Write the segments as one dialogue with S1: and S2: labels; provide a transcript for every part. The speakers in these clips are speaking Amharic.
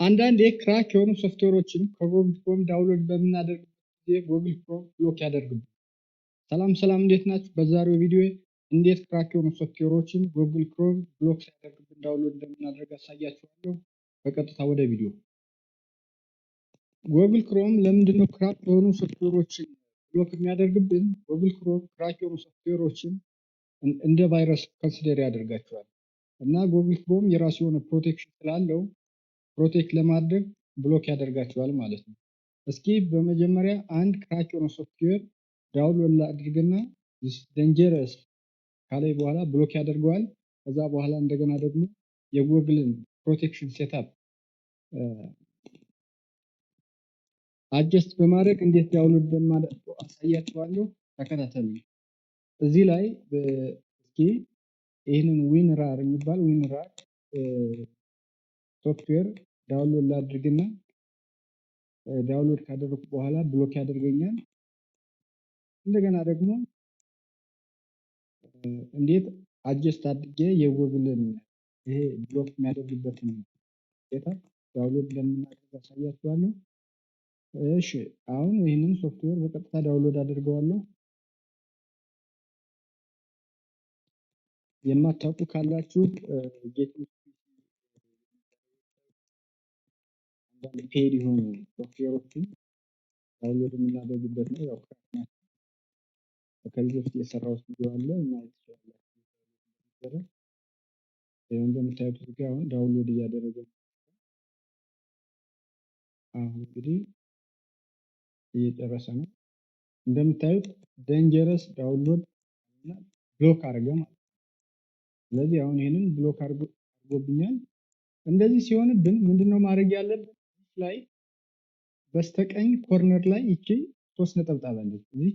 S1: አንዳንዴ ክራክ የሆኑ ሶፍትዌሮችን ከጎግል ክሮም ዳውንሎድ በምናደርግበት ጊዜ ጎግል ክሮም ብሎክ ያደርግብናል። ሰላም እንዴት ናችሁ? በዛሬው ቪዲዮ እንዴት ክራክ የሆኑ ሶፍትዌሮችን ጎግል ክሮም ብሎክ ሲያደርግብን ዳውንሎድ እንደምናደርግ አሳያችኋለሁ። በቀጥታ ወደ ቪዲዮ። ጎግል ክሮም ለምንድነው ክራክ የሆኑ ሶፍትዌሮችን ብሎክ የሚያደርግብን? ጎግል ክሮም ክራክ የሆኑ ሶፍትዌሮችን እንደ ቫይረስ ኮንሲደር ያደርጋቸዋል እና ጎግል ክሮም የራሱ የሆነ ፕሮቴክሽን ስላለው ፕሮቴክት ለማድረግ ብሎክ ያደርጋቸዋል ማለት ነው። እስኪ በመጀመሪያ አንድ ክራክ የሆነ ሶፍትዌር ዳውንሎድ አድርግና ደንጀረስ ካላይ በኋላ ብሎክ ያደርገዋል። ከዛ በኋላ እንደገና ደግሞ የጎግልን ፕሮቴክሽን ሴትአፕ አጀስት በማድረግ እንዴት ዳውንሎድ እንደማደርገው አሳያችኋለሁ። ተከታተሉ። እዚህ ላይ እስኪ ይህንን ዊንራር የሚባል ዊንራር ሶፍትዌር ዳውንሎድ ላድርግና ዳውንሎድ ካደረኩ በኋላ ብሎክ ያደርገኛል። እንደገና ደግሞ እንዴት አጀስት አድርጌ የጎግልን ይሄ ብሎክ የሚያደርግበትን ሴትአፕ ዳውንሎድ እንደምናደርግ አሳያችኋለሁ። እሺ አሁን ይህንን ሶፍትዌር በቀጥታ ዳውንሎድ አድርገዋለሁ። የማታውቁ ካላችሁ ፔድ የሆኑ ሶፍትዌሮችን ዳውንሎድ የምናደርግበት ነው። ያው ከዚህ በፊት የሰራሁት ቪዲዮ አለ ማለት ይችላል። እንደምታዩት እዚህ ጋር አሁን ዳውንሎድ እያደረገ አሁን እንግዲህ እየጨረሰ ነው። እንደምታዩት ደንጀረስ ዳውንሎድ እና ብሎክ አድርገ ማለት ነው። ስለዚህ አሁን ይሄንን ብሎክ አድርጎብኛል። እንደዚህ ሲሆንብን ምንድነው ማድረግ ያለብን? ላይ በስተቀኝ ኮርነር ላይ ይቺ 3 ነጠብጣብ አለች። እዚህ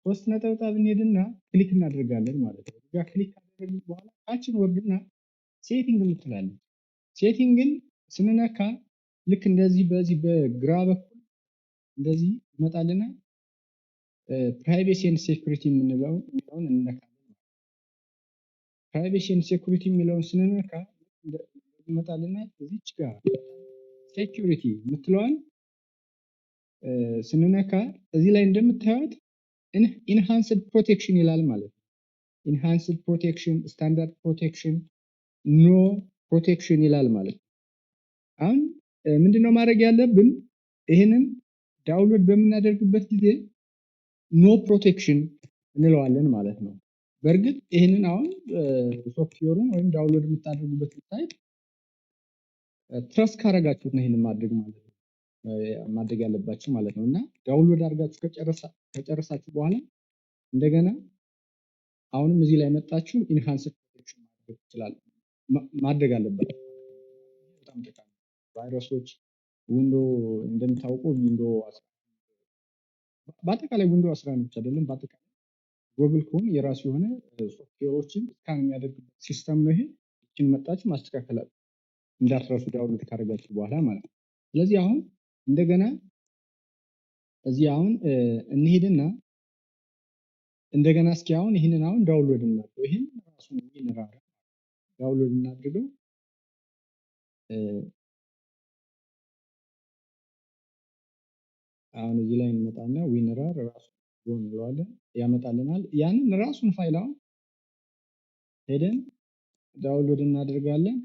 S1: 3 ነጠብጣብ እንሄድና ክሊክ እናደርጋለን ማለት ነው። እዚጋ ክሊክ ካደረግን በኋላ ታችን ወርድና ሴቲንግ የምትላለች ሴቲንግን ስንነካ ልክ እንደዚህ በዚህ በግራ በኩል እንደዚህ ይመጣልና ፕራይቬሲ ኤንድ ሴኩሪቲ የምንለውን እንነካለን። ፕራይቬሲ ኤንድ ሴኩሪቲ የሚለውን ስንነካ ይመጣልና እዚች ጋር ሴኩሪቲ የምትለዋን ስንነካ እዚህ ላይ እንደምታዩት ኢንሃንስድ ፕሮቴክሽን ይላል ማለት ነው። ኢንሃንስድ ፕሮቴክሽን፣ ስታንዳርድ ፕሮቴክሽን፣ ኖ ፕሮቴክሽን ይላል ማለት ነው። አሁን ምንድነው ማድረግ ያለብን? ይሄንን ዳውንሎድ በምናደርግበት ጊዜ ኖ ፕሮቴክሽን እንለዋለን ማለት ነው። በእርግጥ ይሄንን አሁን ሶፍትዌሩን ወይም ዳውንሎድ የምታደርጉበት ሳይት ትረስት ካረጋችሁት ነው ይሄንን ማድረግ ያለባችሁ ማለት ነው። እና ዳውንሎድ አድርጋችሁ ከጨረሳችሁ በኋላ እንደገና አሁንም እዚህ ላይ መጣችሁ ኢንሃንስድ ፕሮቴክሽን ማድረግ አለባችሁ። በጣም ጠቃሚ ቫይረሶች ዊንዶ እንደምታውቁ ዊንዶ በአጠቃላይ ዊንዶ 11 ብቻ አይደለም፣ በአጠቃላይ ጎግል ክሮም የራሱ የሆነ ሶፍትዌሮችን ስካን የሚያደርግበት ሲስተም ነው። ይሄ እቺን መጣችሁ ማስተካከል እንዳትረሱ ዳውንሎድ ካደረጋችሁ በኋላ ማለት ነው። ስለዚህ አሁን እንደገና እዚህ አሁን እንሄድና እንደገና እስኪ አሁን ይሄንን አሁን ዳውንሎድ እናድርገው። ይሄን ራሱን ዊንራር ዳውንሎድ እናድርገው። አሁን እዚህ ላይ እንመጣና ዊንራር ራሱ ጎን እንለዋለን ያመጣልናል። ያንን ራሱን ፋይል አሁን ሄደን ዳውንሎድ እናደርጋለን።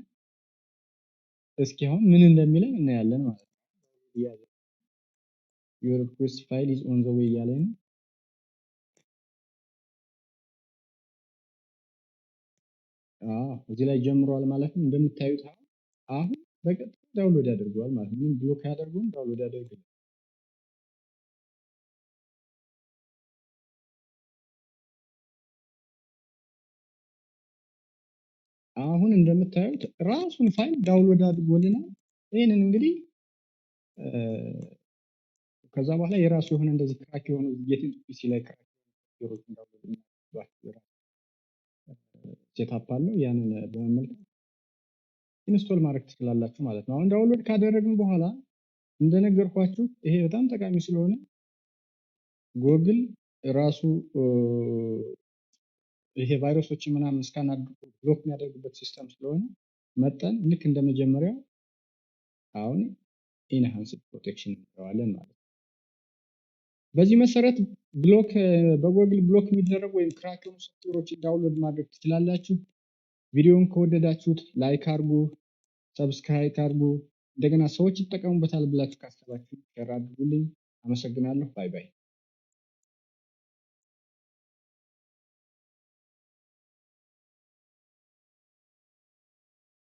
S1: እስኪ አሁን ምን እንደሚለን እናያለን ማለት ነው። your request file is on the way እያለኝ ነው። እዚህ ላይ ጀምሯል ማለት ነው። እንደምታዩት አሁን በቀጥታ ዳውንሎድ ያደርገዋል ማለት ነው። ምን ብሎክ ያደርገውን ዳውንሎድ ያደርጋል። አሁን እንደምታዩት ራሱን ፋይል ዳውንሎድ አድርጎልናል። ይሄንን እንግዲህ ከዛ በኋላ የራሱ የሆነ እንደዚህ ክራክ የሆነ ፒሲ ላይ ክራክ የሆኑ ዳውንሎድ ሴትአፕ አለው። ያንን በመመልከት ኢንስቶል ማድረግ ትችላላችሁ ማለት ነው። አሁን ዳውንሎድ ካደረግን በኋላ እንደነገርኳችሁ ይሄ በጣም ጠቃሚ ስለሆነ ጎግል ራሱ ይሄ ቫይረሶችን ምናምን ስካን አድርጎ ብሎክ የሚያደርግበት ሲስተም ስለሆነ መጠን ልክ እንደመጀመሪያው አሁን ኢንሃንስድ ፕሮቴክሽን እንለዋለን ማለት ነው። በዚህ መሰረት በጎግል ብሎክ የሚደረጉ ወይም ክራክ የሆኑ ሶፍትዌሮችን ዳውንሎድ ማድረግ ትችላላችሁ። ቪዲዮውን ከወደዳችሁት ላይክ አድርጉ፣ ሰብስክራይብ አድርጉ። እንደገና ሰዎች ይጠቀሙበታል ብላችሁ ካሰባችሁ ሼር አድርጉልኝ። አመሰግናለሁ። ባይ ባይ።